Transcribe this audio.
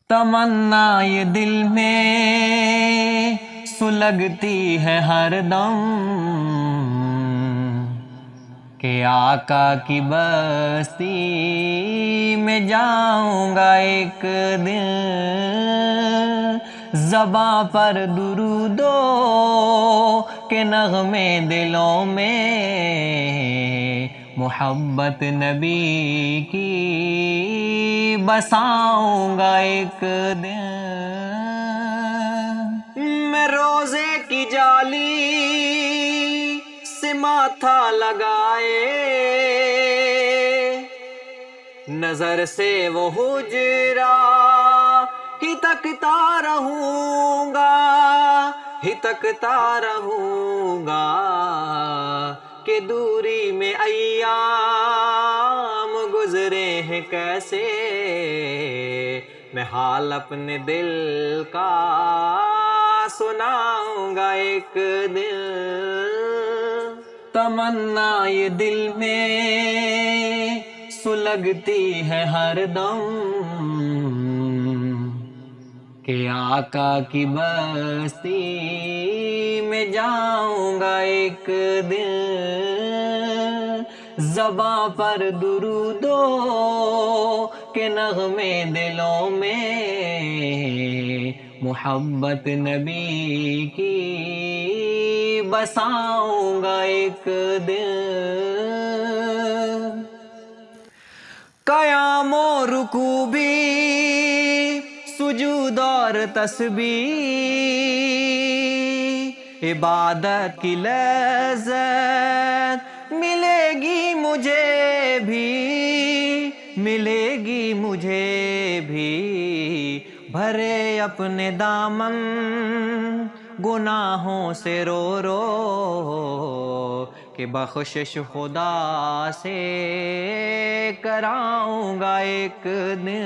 تمنا یہ دل میں سلگتی ہے ہر دم کہ آقا کی بستی میں جاؤں گا ایک دن، زباں پر درودو کے نغمے دلوں میں، محبت نبی کی بساؤں گا ایک دن۔ میں روزے کی جالی سے ماتھا لگائے، نظر سے وہ حجرا ہی تکتا رہوں گا، ہی تکتا رہوں گا کہ دوری میں ایام گزرے ہیں کیسے، میں حال اپنے دل کا سناؤں گا ایک دن۔ تمنا یہ دل میں سلگتی ہے ہر دم کہ آقا کی بستی میں جاؤں گا ایک دن، زباں پر درودو کے نغمے دلوں میں، محبت نبی کی بساؤں گا ایک دن۔ قیام و رکوع بھی، سجود اور تسبیح، عبادت کی لذت ملے گی مجھے بھی، ملے گی مجھے بھی، بھرے اپنے دامن گناہوں سے رو رو کہ بخشش خدا سے کراؤں گا ایک دن۔